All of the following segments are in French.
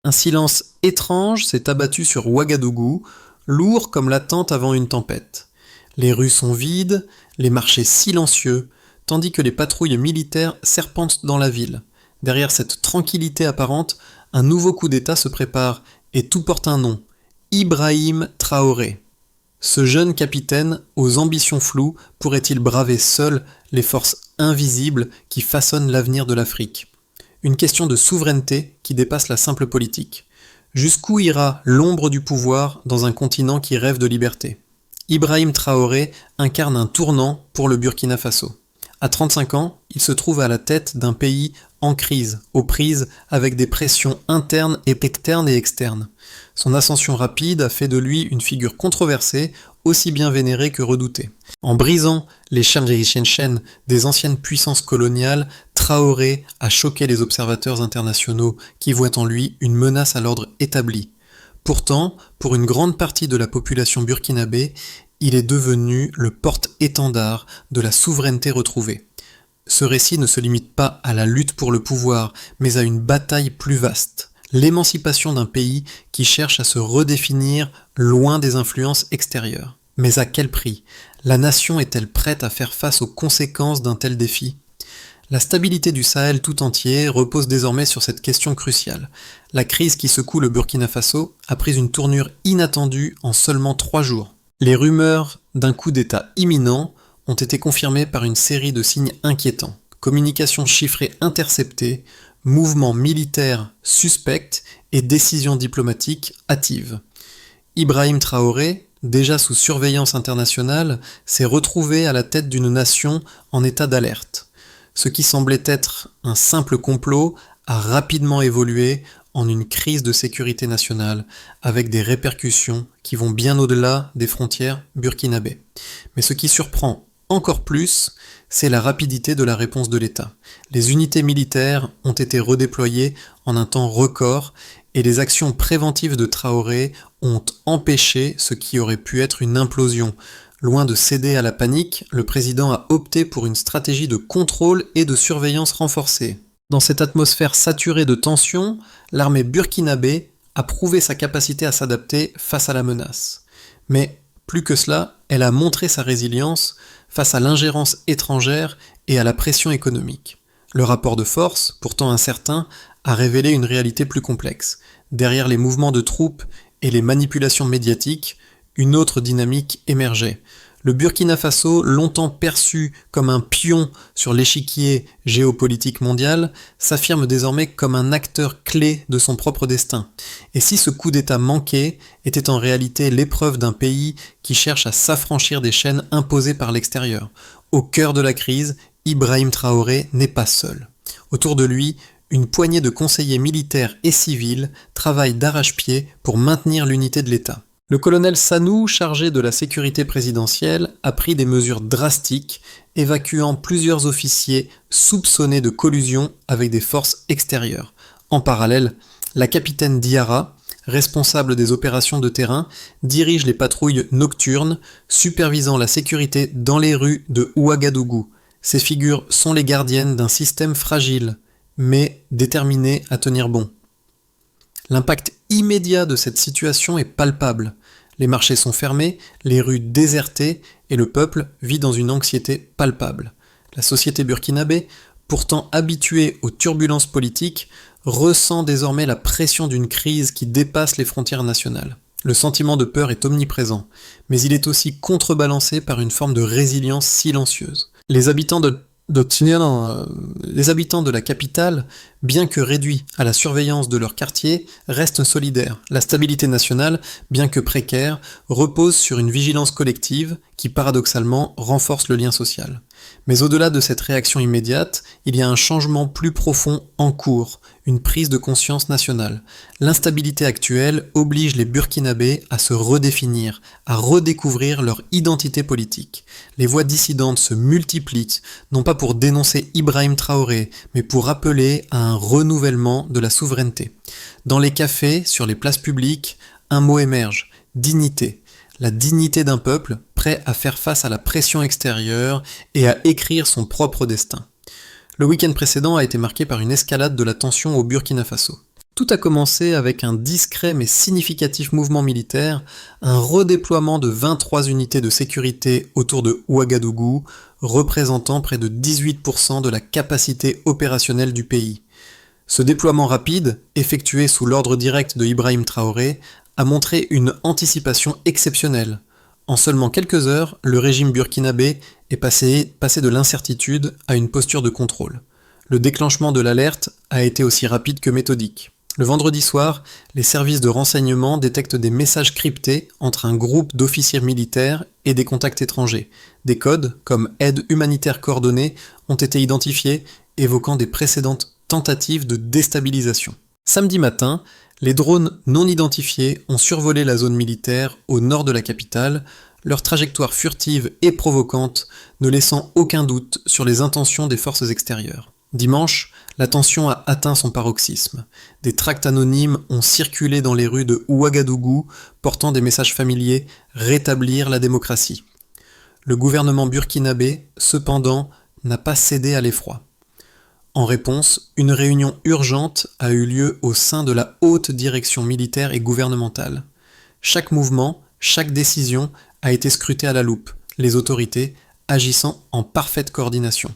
Un silence étrange s'est abattu sur Ouagadougou, lourd comme l'attente avant une tempête. Les rues sont vides, les marchés silencieux, tandis que les patrouilles militaires serpentent dans la ville. Derrière cette tranquillité apparente, un nouveau coup d'État se prépare, et tout porte un nom, Ibrahim Traoré. Ce jeune capitaine, aux ambitions floues, pourrait-il braver seul les forces invisibles qui façonnent l'avenir de l'Afrique ? Une question de souveraineté qui dépasse la simple politique. Jusqu'où ira l'ombre du pouvoir dans un continent qui rêve de liberté ? Ibrahim Traoré incarne un tournant pour le Burkina Faso. À 35 ans, il se trouve à la tête d'un pays en crise, aux prises avec des pressions internes et externes. Son ascension rapide a fait de lui une figure controversée, aussi bien vénérée que redoutée. En brisant les chaînes des anciennes puissances coloniales, Traoré a choqué les observateurs internationaux qui voient en lui une menace à l'ordre établi. Pourtant, pour une grande partie de la population burkinabé, il est devenu le porte-étendard de la souveraineté retrouvée. Ce récit ne se limite pas à la lutte pour le pouvoir, mais à une bataille plus vaste. L'émancipation d'un pays qui cherche à se redéfinir loin des influences extérieures. Mais à quel prix ? La nation est-elle prête à faire face aux conséquences d'un tel défi ? La stabilité du Sahel tout entier repose désormais sur cette question cruciale. La crise qui secoue le Burkina Faso a pris une tournure inattendue en seulement 3 jours. Les rumeurs d'un coup d'État imminent ont été confirmées par une série de signes inquiétants. Communications chiffrées interceptées, mouvements militaires suspects et décisions diplomatiques hâtives. Ibrahim Traoré, déjà sous surveillance internationale, s'est retrouvé à la tête d'une nation en état d'alerte. Ce qui semblait être un simple complot a rapidement évolué en une crise de sécurité nationale, avec des répercussions qui vont bien au-delà des frontières burkinabées. Mais ce qui surprend encore plus, c'est la rapidité de la réponse de l'État. Les unités militaires ont été redéployées en un temps record et les actions préventives de Traoré ont empêché ce qui aurait pu être une implosion. Loin de céder à la panique, le président a opté pour une stratégie de contrôle et de surveillance renforcée. Dans cette atmosphère saturée de tensions, l'armée burkinabé a prouvé sa capacité à s'adapter face à la menace. Mais plus que cela, elle a montré sa résilience face à l'ingérence étrangère et à la pression économique. Le rapport de force, pourtant incertain, a révélé une réalité plus complexe. Derrière les mouvements de troupes et les manipulations médiatiques, une autre dynamique émergeait. Le Burkina Faso, longtemps perçu comme un pion sur l'échiquier géopolitique mondial, s'affirme désormais comme un acteur clé de son propre destin. Et si ce coup d'État manqué était en réalité l'épreuve d'un pays qui cherche à s'affranchir des chaînes imposées par l'extérieur. Au cœur de la crise, Ibrahim Traoré n'est pas seul. Autour de lui, une poignée de conseillers militaires et civils travaillent d'arrache-pied pour maintenir l'unité de l'État. Le colonel Sanou, chargé de la sécurité présidentielle, a pris des mesures drastiques, évacuant plusieurs officiers soupçonnés de collusion avec des forces extérieures. En parallèle, la capitaine Diarra, responsable des opérations de terrain, dirige les patrouilles nocturnes, supervisant la sécurité dans les rues de Ouagadougou. Ces figures sont les gardiennes d'un système fragile, mais déterminé à tenir bon. L'impact immédiat de cette situation est palpable. Les marchés sont fermés, les rues désertées et le peuple vit dans une anxiété palpable. La société burkinabé, pourtant habituée aux turbulences politiques, ressent désormais la pression d'une crise qui dépasse les frontières nationales. Le sentiment de peur est omniprésent, mais il est aussi contrebalancé par une forme de résilience silencieuse. Les habitants de la capitale, bien que réduits à la surveillance de leur quartier, restent solidaires. La stabilité nationale, bien que précaire, repose sur une vigilance collective qui, paradoxalement, renforce le lien social. Mais au-delà de cette réaction immédiate, il y a un changement plus profond en cours, une prise de conscience nationale. L'instabilité actuelle oblige les Burkinabés à se redéfinir, à redécouvrir leur identité politique. Les voix dissidentes se multiplient, non pas pour dénoncer Ibrahim Traoré, mais pour appeler à un renouvellement de la souveraineté. Dans les cafés, sur les places publiques, un mot émerge, dignité. La dignité d'un peuple prêt à faire face à la pression extérieure et à écrire son propre destin. Le week-end précédent a été marqué par une escalade de la tension au Burkina Faso. Tout a commencé avec un discret mais significatif mouvement militaire, un redéploiement de 23 unités de sécurité autour de Ouagadougou, représentant près de 18% de la capacité opérationnelle du pays. Ce déploiement rapide, effectué sous l'ordre direct de Ibrahim Traoré, a montré une anticipation exceptionnelle. En seulement quelques heures, le régime burkinabé est passé de l'incertitude à une posture de contrôle. Le déclenchement de l'alerte a été aussi rapide que méthodique. Le vendredi soir, les services de renseignement détectent des messages cryptés entre un groupe d'officiers militaires et des contacts étrangers. Des codes, comme aide humanitaire coordonnée, ont été identifiés, évoquant des précédentes tentatives de déstabilisation. Samedi matin, les drones non identifiés ont survolé la zone militaire au nord de la capitale, leur trajectoire furtive et provocante ne laissant aucun doute sur les intentions des forces extérieures. Dimanche, la tension a atteint son paroxysme. Des tracts anonymes ont circulé dans les rues de Ouagadougou, portant des messages familiers « Rétablir la démocratie ». Le gouvernement burkinabé, cependant, n'a pas cédé à l'effroi. En réponse, une réunion urgente a eu lieu au sein de la haute direction militaire et gouvernementale. Chaque mouvement, chaque décision a été scrutée à la loupe, les autorités agissant en parfaite coordination.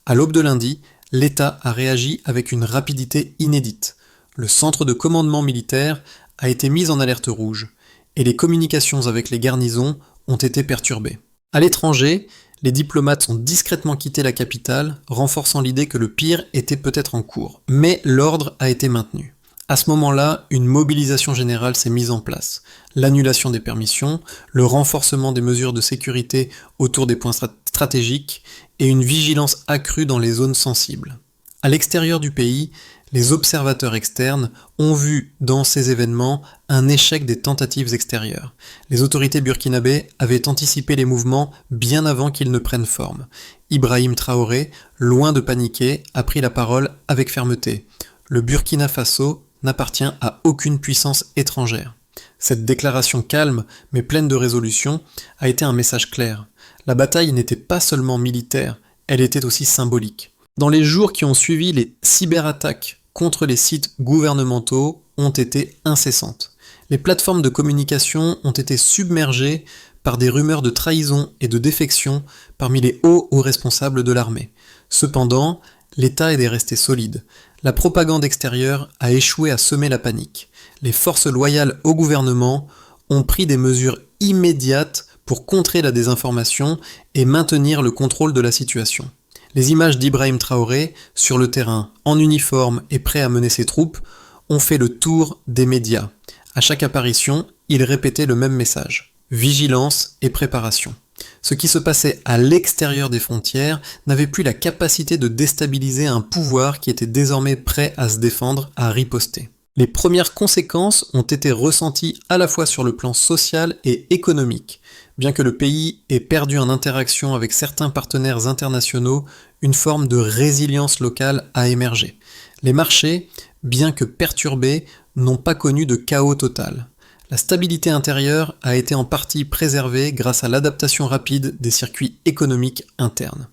À l'aube de lundi, l'État a réagi avec une rapidité inédite. Le centre de commandement militaire a été mis en alerte rouge et les communications avec les garnisons ont été perturbées. À l'étranger, les diplomates ont discrètement quitté la capitale, renforçant l'idée que le pire était peut-être en cours. Mais l'ordre a été maintenu. À ce moment-là, une mobilisation générale s'est mise en place. L'annulation des permissions, le renforcement des mesures de sécurité autour des points stratégiques et une vigilance accrue dans les zones sensibles. À l'extérieur du pays, les observateurs externes ont vu dans ces événements un échec des tentatives extérieures. Les autorités burkinabées avaient anticipé les mouvements bien avant qu'ils ne prennent forme. Ibrahim Traoré, loin de paniquer, a pris la parole avec fermeté. Le Burkina Faso n'appartient à aucune puissance étrangère. Cette déclaration calme, mais pleine de résolution, a été un message clair. La bataille n'était pas seulement militaire, elle était aussi symbolique. Dans les jours qui ont suivi, les cyberattaques contre les sites gouvernementaux ont été incessantes. Les plateformes de communication ont été submergées par des rumeurs de trahison et de défection parmi les hauts responsables de l'armée. Cependant, l'État est resté solide. La propagande extérieure a échoué à semer la panique. Les forces loyales au gouvernement ont pris des mesures immédiates pour contrer la désinformation et maintenir le contrôle de la situation. Les images d'Ibrahim Traoré, sur le terrain, en uniforme et prêt à mener ses troupes, ont fait le tour des médias. À chaque apparition, il répétait le même message. Vigilance et préparation. Ce qui se passait à l'extérieur des frontières n'avait plus la capacité de déstabiliser un pouvoir qui était désormais prêt à se défendre, à riposter. Les premières conséquences ont été ressenties à la fois sur le plan social et économique. Bien que le pays ait perdu en interaction avec certains partenaires internationaux, une forme de résilience locale a émergé. Les marchés, bien que perturbés, n'ont pas connu de chaos total. La stabilité intérieure a été en partie préservée grâce à l'adaptation rapide des circuits économiques internes.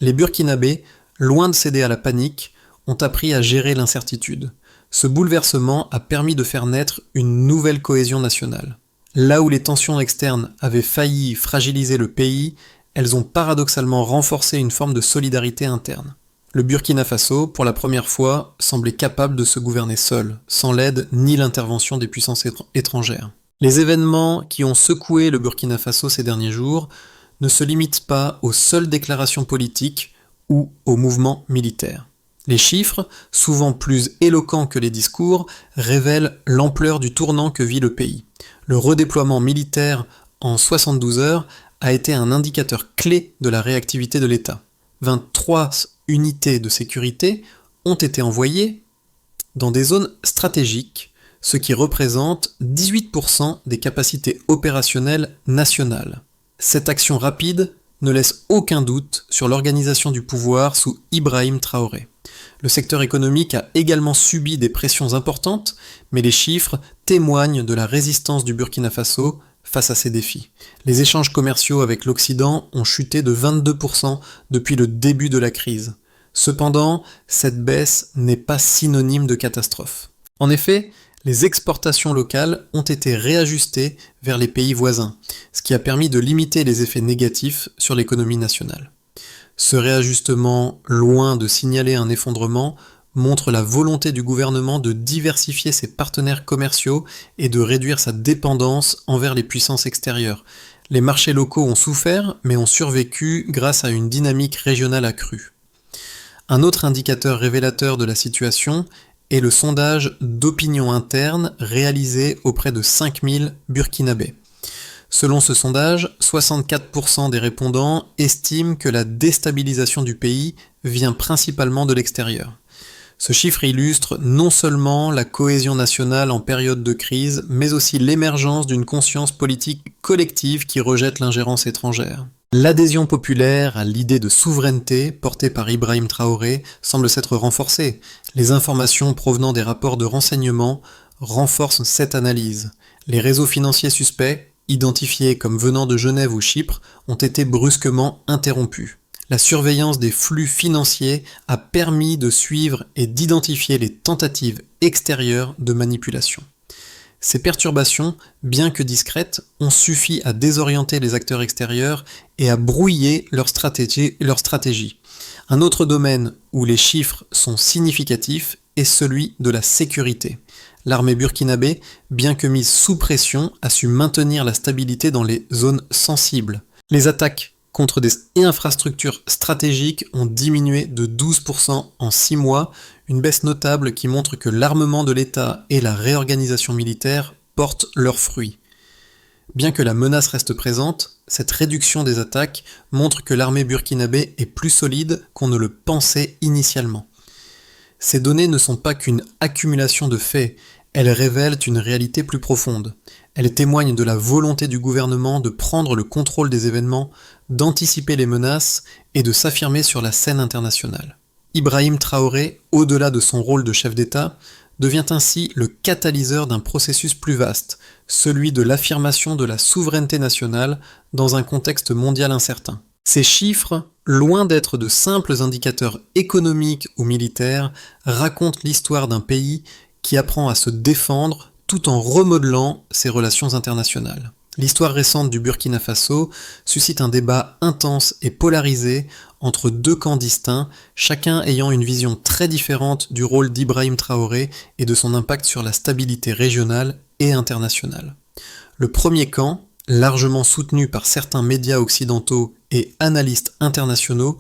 Les Burkinabés, loin de céder à la panique, ont appris à gérer l'incertitude. Ce bouleversement a permis de faire naître une nouvelle cohésion nationale. Là où les tensions externes avaient failli fragiliser le pays, elles ont paradoxalement renforcé une forme de solidarité interne. Le Burkina Faso, pour la première fois, semblait capable de se gouverner seul, sans l'aide ni l'intervention des puissances étrangères. Les événements qui ont secoué le Burkina Faso ces derniers jours ne se limitent pas aux seules déclarations politiques ou aux mouvements militaires. Les chiffres, souvent plus éloquents que les discours, révèlent l'ampleur du tournant que vit le pays. Le redéploiement militaire en 72 heures a été un indicateur clé de la réactivité de l'État. 23 unités de sécurité ont été envoyées dans des zones stratégiques, ce qui représente 18% des capacités opérationnelles nationales. Cette action rapide ne laisse aucun doute sur l'organisation du pouvoir sous Ibrahim Traoré. Le secteur économique a également subi des pressions importantes, mais les chiffres témoignent de la résistance du Burkina Faso face à ces défis. Les échanges commerciaux avec l'Occident ont chuté de 22% depuis le début de la crise. Cependant, cette baisse n'est pas synonyme de catastrophe. En effet, les exportations locales ont été réajustées vers les pays voisins, ce qui a permis de limiter les effets négatifs sur l'économie nationale. Ce réajustement, loin de signaler un effondrement, montre la volonté du gouvernement de diversifier ses partenaires commerciaux et de réduire sa dépendance envers les puissances extérieures. Les marchés locaux ont souffert, mais ont survécu grâce à une dynamique régionale accrue. Un autre indicateur révélateur de la situation est le sondage d'opinion interne réalisé auprès de 5000 Burkinabés. Selon ce sondage, 64% des répondants estiment que la déstabilisation du pays vient principalement de l'extérieur. Ce chiffre illustre non seulement la cohésion nationale en période de crise, mais aussi l'émergence d'une conscience politique collective qui rejette l'ingérence étrangère. L'adhésion populaire à l'idée de souveraineté portée par Ibrahim Traoré semble s'être renforcée. Les informations provenant des rapports de renseignement renforcent cette analyse. Les réseaux financiers suspects, identifiés comme venant de Genève ou Chypre, ont été brusquement interrompus. La surveillance des flux financiers a permis de suivre et d'identifier les tentatives extérieures de manipulation. Ces perturbations, bien que discrètes, ont suffi à désorienter les acteurs extérieurs et à brouiller leur stratégie. Un autre domaine où les chiffres sont significatifs est celui de la sécurité. L'armée burkinabé, bien que mise sous pression, a su maintenir la stabilité dans les zones sensibles. Les attaques contre des infrastructures stratégiques ont diminué de 12% en 6 mois, une baisse notable qui montre que l'armement de l'État et la réorganisation militaire portent leurs fruits. Bien que la menace reste présente, cette réduction des attaques montre que l'armée burkinabé est plus solide qu'on ne le pensait initialement. Ces données ne sont pas qu'une accumulation de faits, elles révèlent une réalité plus profonde. Elles témoignent de la volonté du gouvernement de prendre le contrôle des événements, d'anticiper les menaces et de s'affirmer sur la scène internationale. Ibrahim Traoré, au-delà de son rôle de chef d'État, devient ainsi le catalyseur d'un processus plus vaste, celui de l'affirmation de la souveraineté nationale dans un contexte mondial incertain. Ces chiffres, loin d'être de simples indicateurs économiques ou militaires, racontent l'histoire d'un pays qui apprend à se défendre tout en remodelant ses relations internationales. L'histoire récente du Burkina Faso suscite un débat intense et polarisé entre deux camps distincts, chacun ayant une vision très différente du rôle d'Ibrahim Traoré et de son impact sur la stabilité régionale et internationale. Le premier camp, largement soutenu par certains médias occidentaux et analystes internationaux,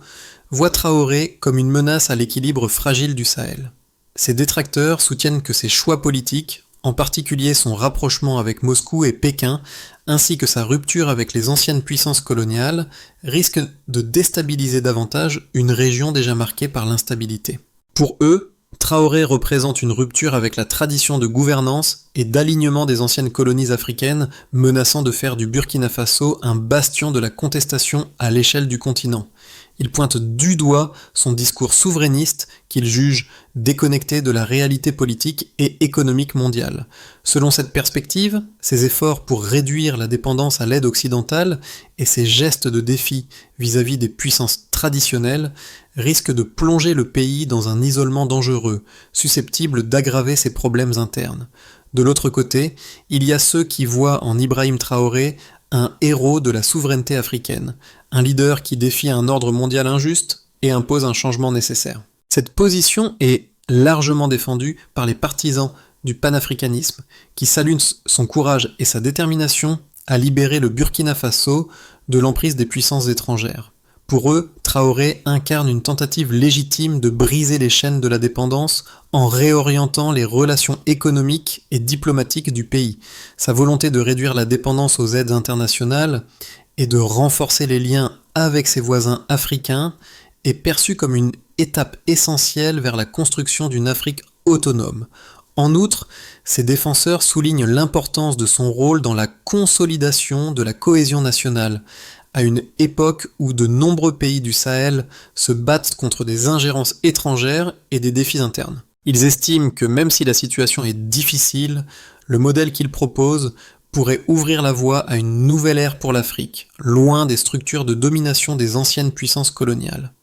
voit Traoré comme une menace à l'équilibre fragile du Sahel. Ses détracteurs soutiennent que ses choix politiques, en particulier son rapprochement avec Moscou et Pékin, ainsi que sa rupture avec les anciennes puissances coloniales, risquent de déstabiliser davantage une région déjà marquée par l'instabilité. Pour eux, Traoré représente une rupture avec la tradition de gouvernance et d'alignement des anciennes colonies africaines, menaçant de faire du Burkina Faso un bastion de la contestation à l'échelle du continent. Il pointe du doigt son discours souverainiste qu'il juge déconnecté de la réalité politique et économique mondiale. Selon cette perspective, ses efforts pour réduire la dépendance à l'aide occidentale et ses gestes de défi vis-à-vis des puissances traditionnelles risquent de plonger le pays dans un isolement dangereux, susceptible d'aggraver ses problèmes internes. De l'autre côté, il y a ceux qui voient en Ibrahim Traoré un héros de la souveraineté africaine, un leader qui défie un ordre mondial injuste et impose un changement nécessaire. Cette position est largement défendue par les partisans du panafricanisme, qui saluent son courage et sa détermination à libérer le Burkina Faso de l'emprise des puissances étrangères. Pour eux, Traoré incarne une tentative légitime de briser les chaînes de la dépendance en réorientant les relations économiques et diplomatiques du pays. Sa volonté de réduire la dépendance aux aides internationales et de renforcer les liens avec ses voisins africains est perçue comme une étape essentielle vers la construction d'une Afrique autonome. En outre, ses défenseurs soulignent l'importance de son rôle dans la consolidation de la cohésion nationale, à une époque où de nombreux pays du Sahel se battent contre des ingérences étrangères et des défis internes. Ils estiment que même si la situation est difficile, le modèle qu'ils proposent pourrait ouvrir la voie à une nouvelle ère pour l'Afrique, loin des structures de domination des anciennes puissances coloniales.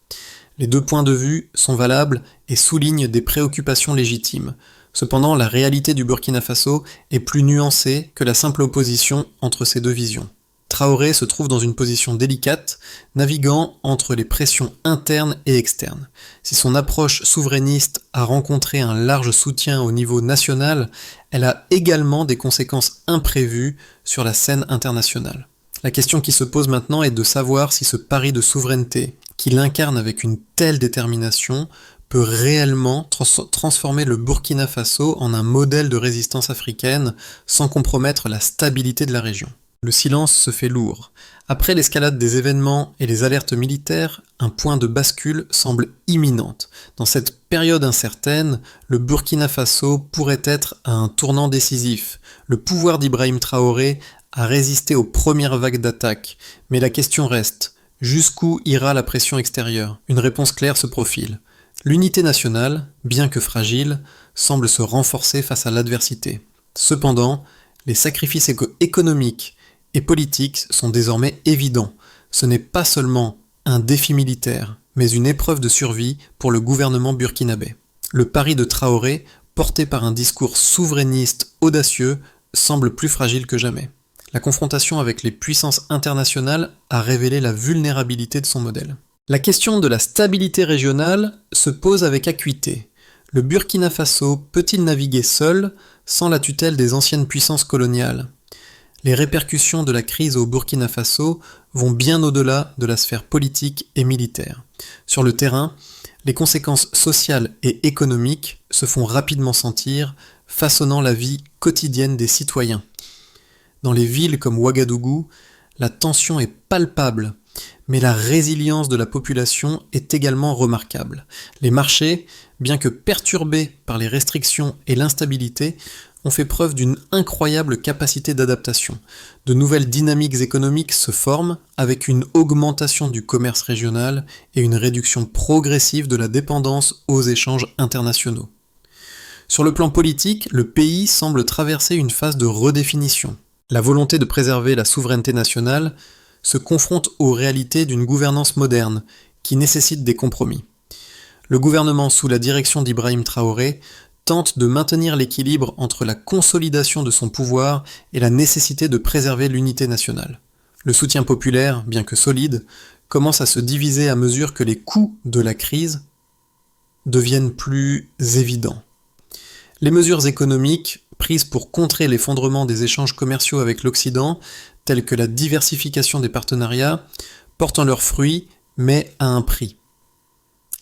Les deux points de vue sont valables et soulignent des préoccupations légitimes. Cependant, la réalité du Burkina Faso est plus nuancée que la simple opposition entre ces deux visions. Traoré se trouve dans une position délicate, naviguant entre les pressions internes et externes. Si son approche souverainiste a rencontré un large soutien au niveau national, elle a également des conséquences imprévues sur la scène internationale. La question qui se pose maintenant est de savoir si ce pari de souveraineté, qu'il incarne avec une telle détermination, peut réellement transformer le Burkina Faso en un modèle de résistance africaine sans compromettre la stabilité de la région. Le silence se fait lourd. Après l'escalade des événements et les alertes militaires, un point de bascule semble imminente. Dans cette période incertaine, le Burkina Faso pourrait être à un tournant décisif. Le pouvoir d'Ibrahim Traoré a résisté aux premières vagues d'attaques, mais la question reste, jusqu'où ira la pression extérieure ? Une réponse claire se profile. L'unité nationale, bien que fragile, semble se renforcer face à l'adversité. Cependant, les sacrifices économiques et politiques sont désormais évidents. Ce n'est pas seulement un défi militaire, mais une épreuve de survie pour le gouvernement burkinabé. Le pari de Traoré, porté par un discours souverainiste audacieux, semble plus fragile que jamais. La confrontation avec les puissances internationales a révélé la vulnérabilité de son modèle. La question de la stabilité régionale se pose avec acuité. Le Burkina Faso peut-il naviguer seul, sans la tutelle des anciennes puissances coloniales ? Les répercussions de la crise au Burkina Faso vont bien au-delà de la sphère politique et militaire. Sur le terrain, les conséquences sociales et économiques se font rapidement sentir, façonnant la vie quotidienne des citoyens. Dans les villes comme Ouagadougou, la tension est palpable, mais la résilience de la population est également remarquable. Les marchés, bien que perturbés par les restrictions et l'instabilité, ont fait preuve d'une incroyable capacité d'adaptation. De nouvelles dynamiques économiques se forment avec une augmentation du commerce régional et une réduction progressive de la dépendance aux échanges internationaux. Sur le plan politique, le pays semble traverser une phase de redéfinition. La volonté de préserver la souveraineté nationale se confronte aux réalités d'une gouvernance moderne qui nécessite des compromis. Le gouvernement sous la direction d'Ibrahim Traoré tente de maintenir l'équilibre entre la consolidation de son pouvoir et la nécessité de préserver l'unité nationale. Le soutien populaire, bien que solide, commence à se diviser à mesure que les coûts de la crise deviennent plus évidents. Les mesures économiques prises pour contrer l'effondrement des échanges commerciaux avec l'Occident, telles que la diversification des partenariats, portent leurs fruits, mais à un prix.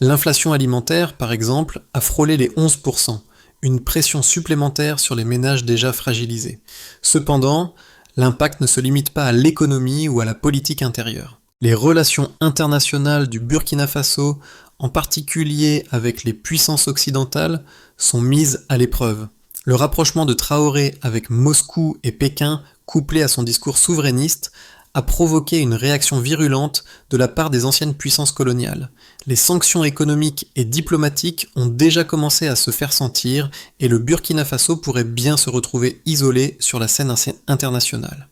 L'inflation alimentaire, par exemple, a frôlé les 11%, une pression supplémentaire sur les ménages déjà fragilisés. Cependant, l'impact ne se limite pas à l'économie ou à la politique intérieure. Les relations internationales du Burkina Faso, en particulier avec les puissances occidentales, sont mises à l'épreuve. Le rapprochement de Traoré avec Moscou et Pékin, couplé à son discours souverainiste, a provoqué une réaction virulente de la part des anciennes puissances coloniales. Les sanctions économiques et diplomatiques ont déjà commencé à se faire sentir et le Burkina Faso pourrait bien se retrouver isolé sur la scène internationale.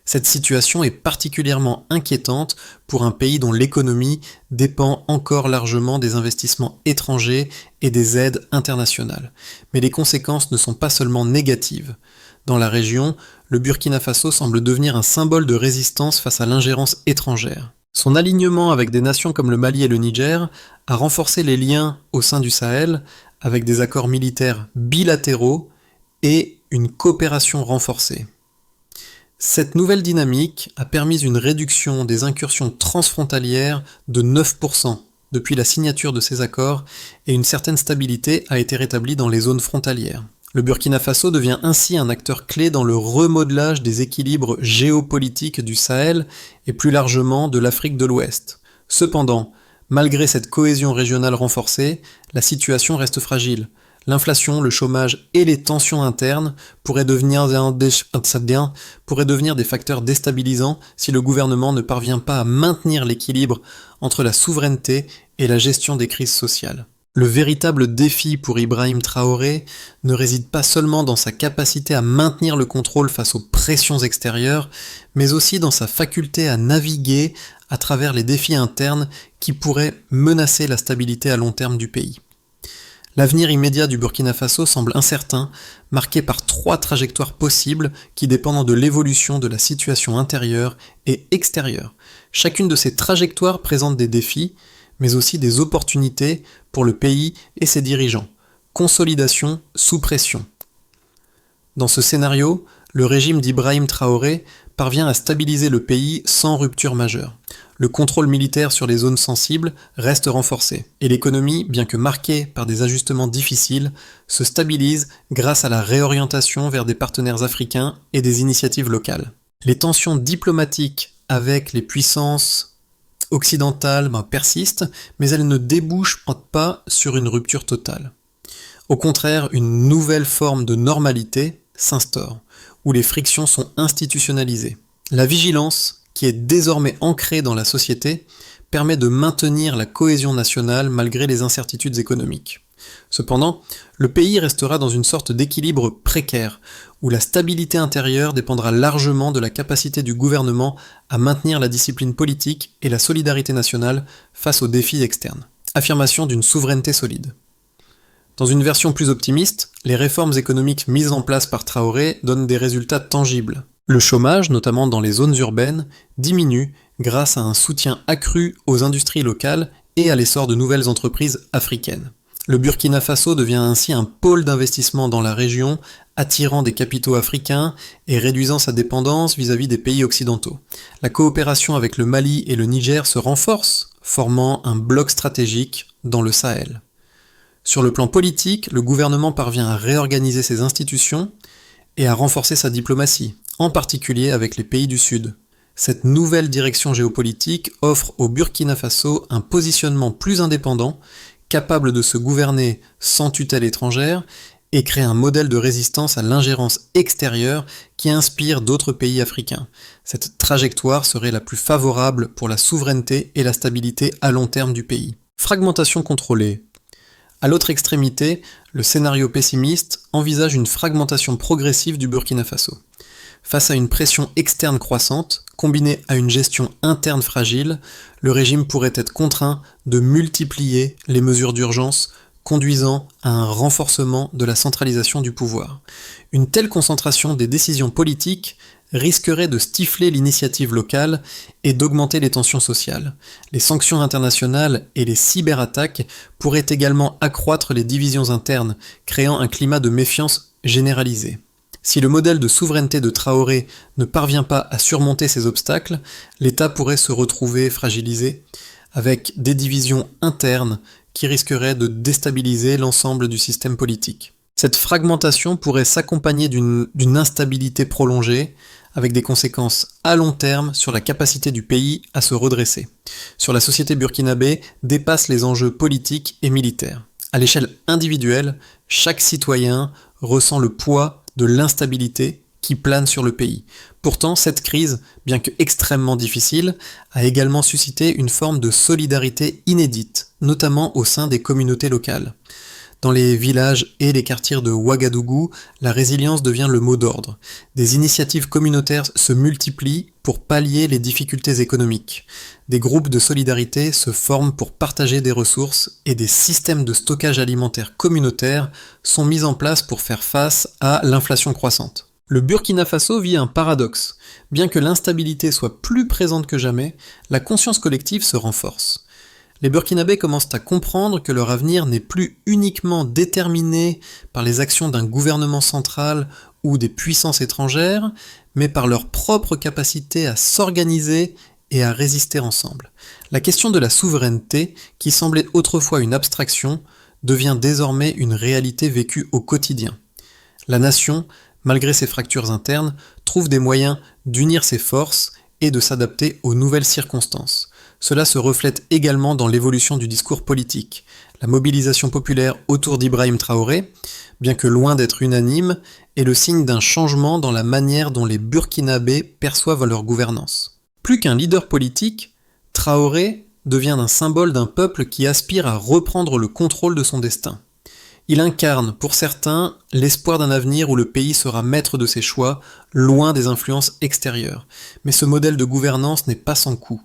Cette situation est particulièrement inquiétante pour un pays dont l'économie dépend encore largement des investissements étrangers et des aides internationales. Mais les conséquences ne sont pas seulement négatives. Dans la région, le Burkina Faso semble devenir un symbole de résistance face à l'ingérence étrangère. Son alignement avec des nations comme le Mali et le Niger a renforcé les liens au sein du Sahel avec des accords militaires bilatéraux et une coopération renforcée. Cette nouvelle dynamique a permis une réduction des incursions transfrontalières de 9% depuis la signature de ces accords et une certaine stabilité a été rétablie dans les zones frontalières. Le Burkina Faso devient ainsi un acteur clé dans le remodelage des équilibres géopolitiques du Sahel et plus largement de l'Afrique de l'Ouest. Cependant, malgré cette cohésion régionale renforcée, la situation reste fragile. L'inflation, le chômage et les tensions internes pourraient devenir des facteurs déstabilisants si le gouvernement ne parvient pas à maintenir l'équilibre entre la souveraineté et la gestion des crises sociales. Le véritable défi pour Ibrahim Traoré ne réside pas seulement dans sa capacité à maintenir le contrôle face aux pressions extérieures, mais aussi dans sa faculté à naviguer à travers les défis internes qui pourraient menacer la stabilité à long terme du pays. L'avenir immédiat du Burkina Faso semble incertain, marqué par 3 trajectoires possibles qui dépendent de l'évolution de la situation intérieure et extérieure. Chacune de ces trajectoires présente des défis, mais aussi des opportunités pour le pays et ses dirigeants. Consolidation sous pression. Dans ce scénario, le régime d'Ibrahim Traoré parvient à stabiliser le pays sans rupture majeure. Le contrôle militaire sur les zones sensibles reste renforcé, et l'économie, bien que marquée par des ajustements difficiles, se stabilise grâce à la réorientation vers des partenaires africains et des initiatives locales. Les tensions diplomatiques avec les puissances occidentales persistent, mais elles ne débouchent pas sur une rupture totale. Au contraire, une nouvelle forme de normalité s'instaure, où les frictions sont institutionnalisées. La vigilance, qui est désormais ancrée dans la société, permet de maintenir la cohésion nationale malgré les incertitudes économiques. Cependant, le pays restera dans une sorte d'équilibre précaire, où la stabilité intérieure dépendra largement de la capacité du gouvernement à maintenir la discipline politique et la solidarité nationale face aux défis externes. Affirmation d'une souveraineté solide. Dans une version plus optimiste, les réformes économiques mises en place par Traoré donnent des résultats tangibles. Le chômage, notamment dans les zones urbaines, diminue grâce à un soutien accru aux industries locales et à l'essor de nouvelles entreprises africaines. Le Burkina Faso devient ainsi un pôle d'investissement dans la région, attirant des capitaux africains et réduisant sa dépendance vis-à-vis des pays occidentaux. La coopération avec le Mali et le Niger se renforce, formant un bloc stratégique dans le Sahel. Sur le plan politique, le gouvernement parvient à réorganiser ses institutions et à renforcer sa diplomatie, en particulier avec les pays du Sud. Cette nouvelle direction géopolitique offre au Burkina Faso un positionnement plus indépendant, capable de se gouverner sans tutelle étrangère et crée un modèle de résistance à l'ingérence extérieure qui inspire d'autres pays africains. Cette trajectoire serait la plus favorable pour la souveraineté et la stabilité à long terme du pays. Fragmentation contrôlée. À l'autre extrémité, le scénario pessimiste envisage une fragmentation progressive du Burkina Faso. Face à une pression externe croissante, combinée à une gestion interne fragile, le régime pourrait être contraint de multiplier les mesures d'urgence, conduisant à un renforcement de la centralisation du pouvoir. Une telle concentration des décisions politiques risquerait de stifler l'initiative locale et d'augmenter les tensions sociales. Les sanctions internationales et les cyberattaques pourraient également accroître les divisions internes, créant un climat de méfiance généralisé. Si le modèle de souveraineté de Traoré ne parvient pas à surmonter ces obstacles, l'État pourrait se retrouver fragilisé, avec des divisions internes qui risqueraient de déstabiliser l'ensemble du système politique. Cette fragmentation pourrait s'accompagner d'une instabilité prolongée, avec des conséquences à long terme sur la capacité du pays à se redresser. Sur la société burkinabé dépassent les enjeux politiques et militaires. À l'échelle individuelle, chaque citoyen ressent le poids de l'instabilité qui plane sur le pays. Pourtant, cette crise, bien que extrêmement difficile, a également suscité une forme de solidarité inédite, notamment au sein des communautés locales. Dans les villages et les quartiers de Ouagadougou, la résilience devient le mot d'ordre. Des initiatives communautaires se multiplient pour pallier les difficultés économiques. Des groupes de solidarité se forment pour partager des ressources et des systèmes de stockage alimentaire communautaires sont mis en place pour faire face à l'inflation croissante. Le Burkina Faso vit un paradoxe. Bien que l'instabilité soit plus présente que jamais, la conscience collective se renforce. Les Burkinabés commencent à comprendre que leur avenir n'est plus uniquement déterminé par les actions d'un gouvernement central ou des puissances étrangères, mais par leur propre capacité à s'organiser et à résister ensemble. La question de la souveraineté, qui semblait autrefois une abstraction, devient désormais une réalité vécue au quotidien. La nation, malgré ses fractures internes, trouve des moyens d'unir ses forces et de s'adapter aux nouvelles circonstances. Cela se reflète également dans l'évolution du discours politique. La mobilisation populaire autour d'Ibrahim Traoré, bien que loin d'être unanime, est le signe d'un changement dans la manière dont les Burkinabés perçoivent leur gouvernance. Plus qu'un leader politique, Traoré devient un symbole d'un peuple qui aspire à reprendre le contrôle de son destin. Il incarne, pour certains, l'espoir d'un avenir où le pays sera maître de ses choix, loin des influences extérieures. Mais ce modèle de gouvernance n'est pas sans coût.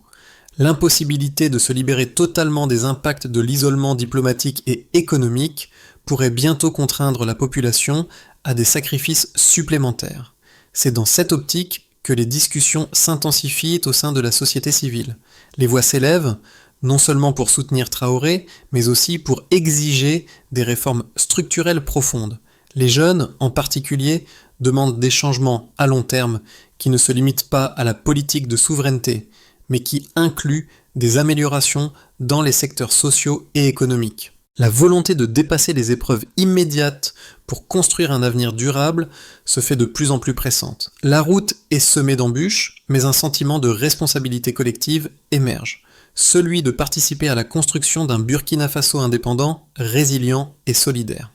L'impossibilité de se libérer totalement des impacts de l'isolement diplomatique et économique pourrait bientôt contraindre la population à des sacrifices supplémentaires. C'est dans cette optique que les discussions s'intensifient au sein de la société civile. Les voix s'élèvent, non seulement pour soutenir Traoré, mais aussi pour exiger des réformes structurelles profondes. Les jeunes, en particulier, demandent des changements à long terme qui ne se limitent pas à la politique de souveraineté, mais qui incluent des améliorations dans les secteurs sociaux et économiques. La volonté de dépasser les épreuves immédiates pour construire un avenir durable se fait de plus en plus pressante. La route est semée d'embûches, mais un sentiment de responsabilité collective émerge. Celui de participer à la construction d'un Burkina Faso indépendant, résilient et solidaire.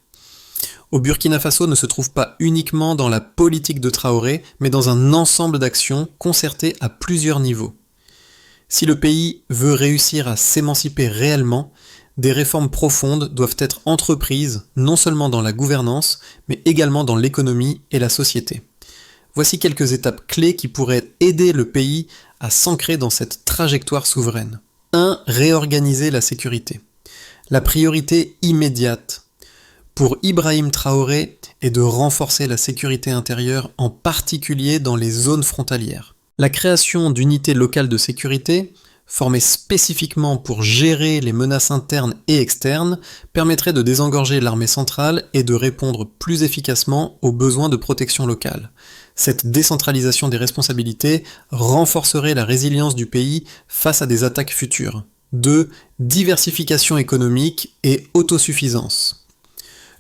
Au Burkina Faso ne se trouve pas uniquement dans la politique de Traoré, mais dans un ensemble d'actions concertées à plusieurs niveaux. Si le pays veut réussir à s'émanciper réellement, des réformes profondes doivent être entreprises non seulement dans la gouvernance, mais également dans l'économie et la société. Voici quelques étapes clés qui pourraient aider le pays à s'ancrer dans cette trajectoire souveraine. 1. Réorganiser la sécurité. La priorité immédiate pour Ibrahim Traoré est de renforcer la sécurité intérieure, en particulier dans les zones frontalières. La création d'unités locales de sécurité, formées spécifiquement pour gérer les menaces internes et externes, permettrait de désengorger l'armée centrale et de répondre plus efficacement aux besoins de protection locale. Cette décentralisation des responsabilités renforcerait la résilience du pays face à des attaques futures. 2. Diversification économique et autosuffisance.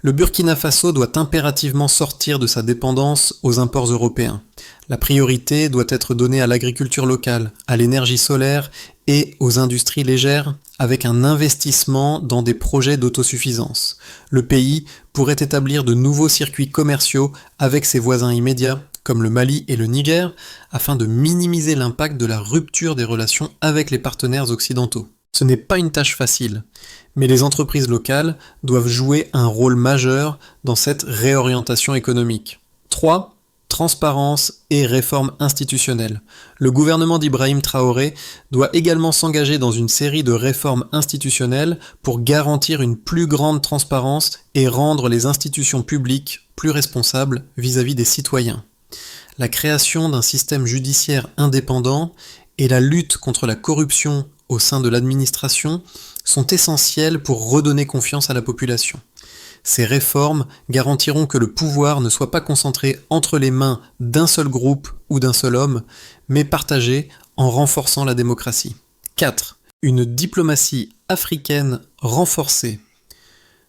Le Burkina Faso doit impérativement sortir de sa dépendance aux imports européens. La priorité doit être donnée à l'agriculture locale, à l'énergie solaire et aux industries légères, avec un investissement dans des projets d'autosuffisance. Le pays pourrait établir de nouveaux circuits commerciaux avec ses voisins immédiats, comme le Mali et le Niger, afin de minimiser l'impact de la rupture des relations avec les partenaires occidentaux. Ce n'est pas une tâche facile, mais les entreprises locales doivent jouer un rôle majeur dans cette réorientation économique. 3. Transparence et réforme institutionnelle. Le gouvernement d'Ibrahim Traoré doit également s'engager dans une série de réformes institutionnelles pour garantir une plus grande transparence et rendre les institutions publiques plus responsables vis-à-vis des citoyens. La création d'un système judiciaire indépendant et la lutte contre la corruption au sein de l'administration sont essentielles pour redonner confiance à la population. Ces réformes garantiront que le pouvoir ne soit pas concentré entre les mains d'un seul groupe ou d'un seul homme, mais partagé en renforçant la démocratie. 4. Une diplomatie africaine renforcée.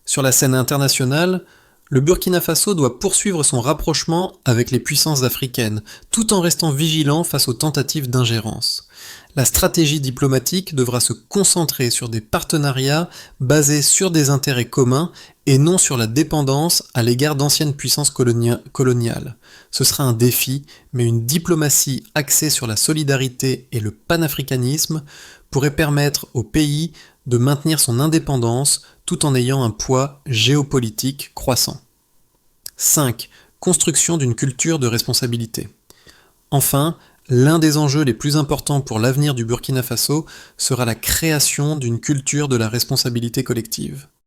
Sur la scène internationale, le Burkina Faso doit poursuivre son rapprochement avec les puissances africaines, tout en restant vigilant face aux tentatives d'ingérence. La stratégie diplomatique devra se concentrer sur des partenariats basés sur des intérêts communs et non sur la dépendance à l'égard d'anciennes puissances coloniales. Ce sera un défi, mais une diplomatie axée sur la solidarité et le panafricanisme pourrait permettre au pays de maintenir son indépendance tout en ayant un poids géopolitique croissant. 5. Construction d'une culture de responsabilité. Enfin, l'un des enjeux les plus importants pour l'avenir du Burkina Faso sera la création d'une culture de la responsabilité collective.